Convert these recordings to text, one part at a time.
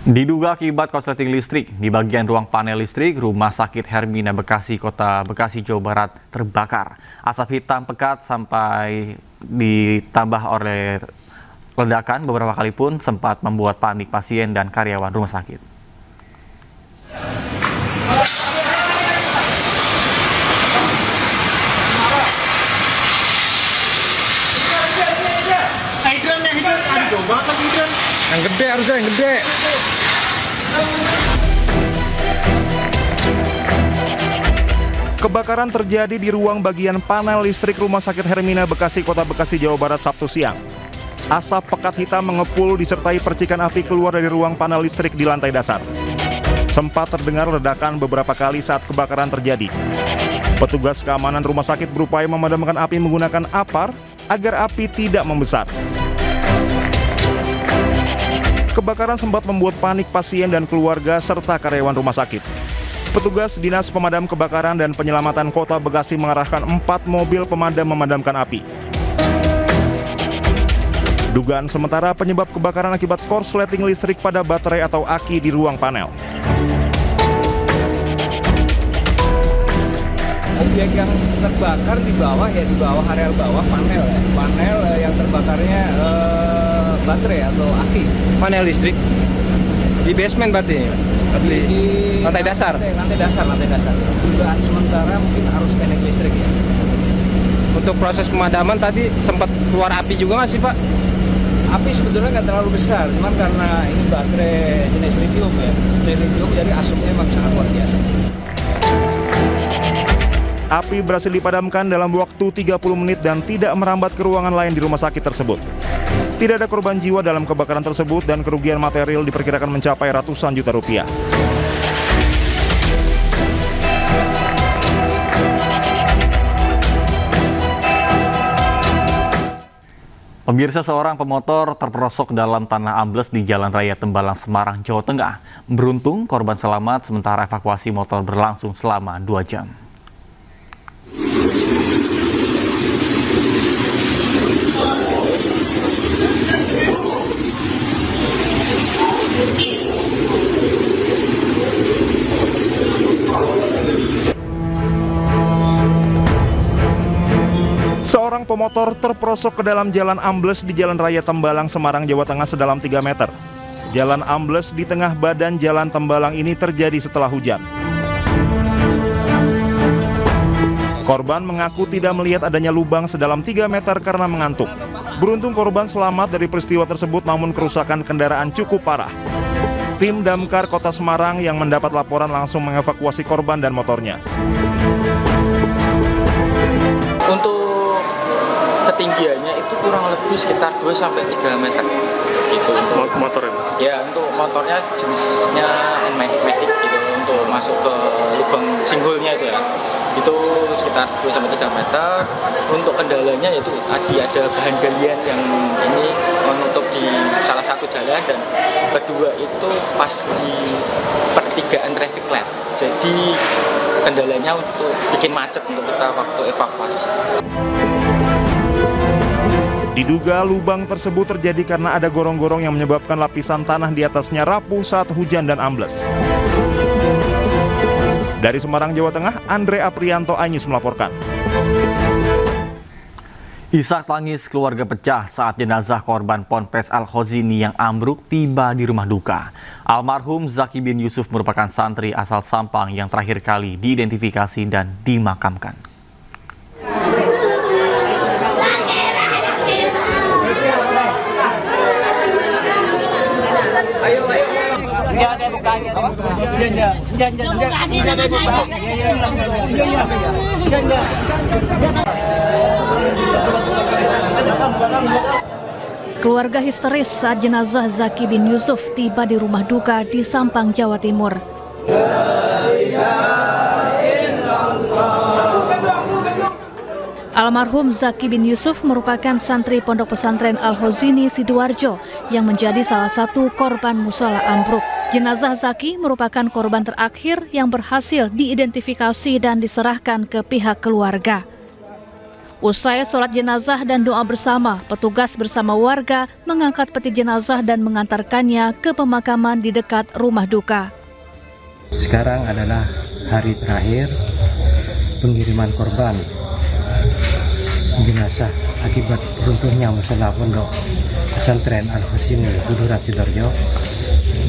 Diduga akibat korsleting listrik di bagian ruang panel listrik Rumah Sakit Hermina Bekasi, Kota Bekasi, Jawa Barat terbakar. Asap hitam pekat sampai ditambah oleh ledakan beberapa kali pun sempat membuat panik pasien dan karyawan rumah sakit. Yang gede harusnya, yang gede. Kebakaran terjadi di ruang bagian panel listrik Rumah Sakit Hermina Bekasi, Kota Bekasi, Jawa Barat, Sabtu siang. Asap pekat hitam mengepul disertai percikan api keluar dari ruang panel listrik di lantai dasar. Sempat terdengar ledakan beberapa kali saat kebakaran terjadi. Petugas keamanan rumah sakit berupaya memadamkan api menggunakan apar agar api tidak membesar. Kebakaran sempat membuat panik pasien dan keluarga serta karyawan rumah sakit. Petugas Dinas Pemadam Kebakaran dan Penyelamatan Kota Bekasi mengerahkan 4 mobil pemadam memadamkan api. Dugaan sementara penyebab kebakaran akibat korsleting listrik pada baterai atau aki di ruang panel. Objek yang terbakar di bawah areal bawah panel yang terbakarnya baterai atau aki. Panel listrik di basement berarti di lantai dasar. Lantai dasar. Dugaan sementara mungkin arus pendek listrik ya. Untuk proses pemadaman tadi sempat keluar api juga nggak sih Pak? Api sebetulnya nggak terlalu besar, cuman karena ini baterai jenis lithium ya. Lithium jadi asapnya memang sangat luar biasa. Api berhasil dipadamkan dalam waktu 30 menit dan tidak merambat ke ruangan lain di rumah sakit tersebut. Tidak ada korban jiwa dalam kebakaran tersebut dan kerugian material diperkirakan mencapai ratusan juta rupiah. Pemirsa, seorang pemotor terperosok dalam tanah ambles di Jalan Raya Tembalang, Semarang, Jawa Tengah. Beruntung korban selamat sementara evakuasi motor berlangsung selama 2 jam. Seorang pemotor terperosok ke dalam jalan ambles di Jalan Raya Tembalang, Semarang, Jawa Tengah sedalam 3 meter. Jalan ambles di tengah badan jalan Tembalang ini terjadi setelah hujan. Korban mengaku tidak melihat adanya lubang sedalam 3 meter karena mengantuk. Beruntung korban selamat dari peristiwa tersebut, namun kerusakan kendaraan cukup parah. Tim Damkar Kota Semarang yang mendapat laporan langsung mengevakuasi korban dan motornya. Untuk ketinggiannya itu kurang lebih sekitar 2-3 meter gitu. Motornya? Ya, untuk motornya jenisnya Matic gitu, untuk masuk ke lubang singgulnya itu ya. Itu sekitar 2-3 meter. Untuk kendalanya yaitu tadi ada bahan galian yang ini menutup di salah satu jalan, dan kedua itu pas di pertigaan traffic light. Jadi kendalanya untuk bikin macet untuk kita waktu evakuasi. Diduga lubang tersebut terjadi karena ada gorong-gorong yang menyebabkan lapisan tanah di atasnya rapuh saat hujan dan ambles. Dari Semarang, Jawa Tengah, Andre Aprianto, iNews melaporkan. Isak tangis keluarga pecah saat jenazah korban Ponpes Al-Khozini yang ambruk tiba di rumah duka. Almarhum Zaki bin Yusuf merupakan santri asal Sampang yang terakhir kali diidentifikasi dan dimakamkan. Keluarga histeris saat jenazah Zaki bin Yusuf tiba di rumah duka di Sampang, Jawa Timur. Almarhum Zaki bin Yusuf merupakan santri Pondok Pesantren Al-Khozini Sidoarjo yang menjadi salah satu korban mushola ambruk. Jenazah Zaki merupakan korban terakhir yang berhasil diidentifikasi dan diserahkan ke pihak keluarga. Usai sholat jenazah dan doa bersama, petugas bersama warga mengangkat peti jenazah dan mengantarkannya ke pemakaman di dekat rumah duka. Sekarang adalah hari terakhir pengiriman korban jenazah akibat runtuhnya musola Pondok Pesantren Al-Hosini Buduran Sidoarjo.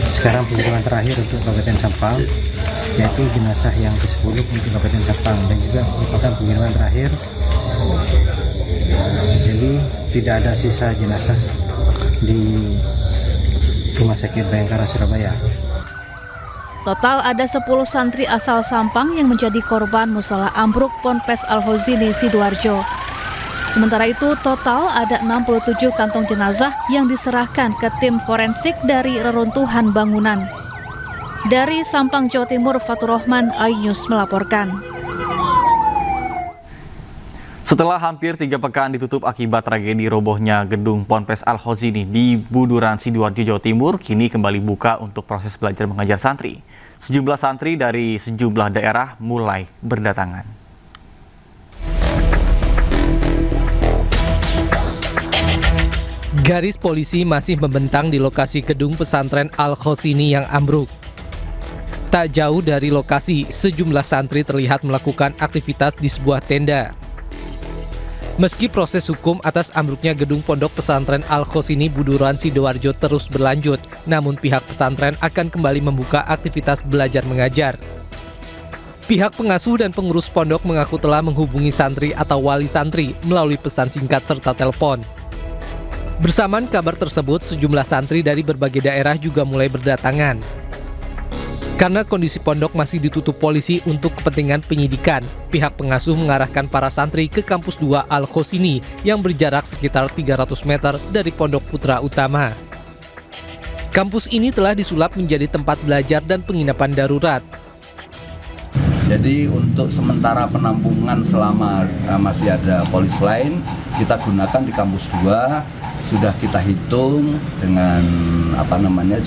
Sekarang pengiriman terakhir untuk Kabupaten Sampang, yaitu jenazah yang ke-10 untuk Kabupaten Sampang, dan juga merupakan pengiriman terakhir. Jadi tidak ada sisa jenazah di Rumah Sakit Bayangkara Surabaya. Total ada 10 santri asal Sampang yang menjadi korban musola ambruk Ponpes Al-Hosini Sidoarjo. Sementara itu, total ada 67 kantong jenazah yang diserahkan ke tim forensik dari reruntuhan bangunan. Dari Sampang, Jawa Timur, Fatur Rahman, iNews melaporkan. Setelah hampir 3 pekan ditutup akibat tragedi robohnya gedung Ponpes Al-Hosini di Buduran Sidoarjo, Jawa Timur, kini kembali buka untuk proses belajar mengajar santri. Sejumlah santri dari sejumlah daerah mulai berdatangan. Garis polisi masih membentang di lokasi gedung pesantren Al-Hosini yang ambruk. Tak jauh dari lokasi, sejumlah santri terlihat melakukan aktivitas di sebuah tenda. Meski proses hukum atas ambruknya gedung pondok pesantren Al-Hosini Buduran Sidoarjo terus berlanjut, namun pihak pesantren akan kembali membuka aktivitas belajar mengajar. Pihak pengasuh dan pengurus pondok mengaku telah menghubungi santri atau wali santri melalui pesan singkat serta telepon. Bersamaan kabar tersebut, sejumlah santri dari berbagai daerah juga mulai berdatangan. Karena kondisi pondok masih ditutup polisi untuk kepentingan penyidikan, pihak pengasuh mengarahkan para santri ke kampus 2 Al-Hosini yang berjarak sekitar 300 meter dari Pondok Putra Utama. Kampus ini telah disulap menjadi tempat belajar dan penginapan darurat. Jadi untuk sementara penampungan selama masih ada polis lain, kita gunakan di kampus 2. Sudah kita hitung dengan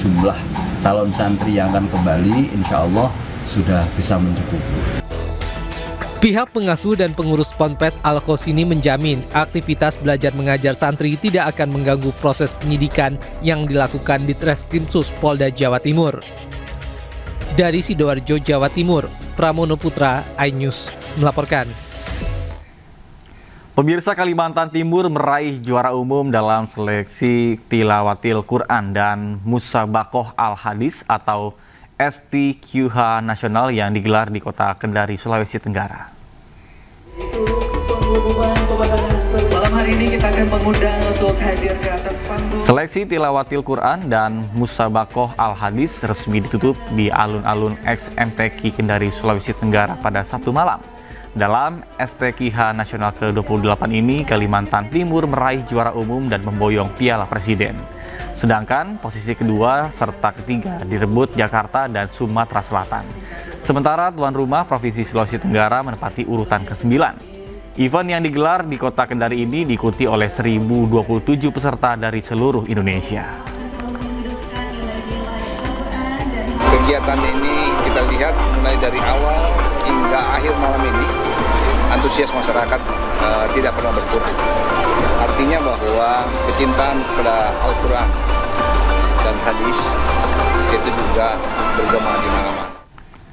jumlah calon santri yang akan kembali, insya Allah sudah bisa mencukupi. Pihak pengasuh dan pengurus Ponpes Al-Hosini menjamin aktivitas belajar mengajar santri tidak akan mengganggu proses penyidikan yang dilakukan di Treskrimsus Polda Jawa Timur. Dari Sidoarjo, Jawa Timur, Pramono Putra, iNews melaporkan. Pemirsa, Kalimantan Timur meraih juara umum dalam seleksi Tilawatil Quran dan Musabakoh Al-Hadis atau STQH Nasional yang digelar di Kota Kendari, Sulawesi Tenggara. Malam hari ini kita akan mengundang untuk hadir ke atas panggung. Seleksi Tilawatil Quran dan Musabakoh Al-Hadis resmi ditutup di alun-alun XMTQ Kendari, Sulawesi Tenggara pada Sabtu malam. Dalam STQH Nasional ke-28 ini, Kalimantan Timur meraih juara umum dan memboyong Piala Presiden. Sedangkan posisi kedua serta ketiga direbut Jakarta dan Sumatera Selatan. Sementara tuan rumah Provinsi Sulawesi Tenggara menempati urutan ke-9. Event yang digelar di Kota Kendari ini diikuti oleh 1.027 peserta dari seluruh Indonesia. Kegiatan ini kita lihat mulai dari awal hingga akhir malam ini, antusias masyarakat tidak pernah berkurang. Artinya bahwa kecintaan kepada Al-Quran dan hadis itu juga bergema di mana-mana.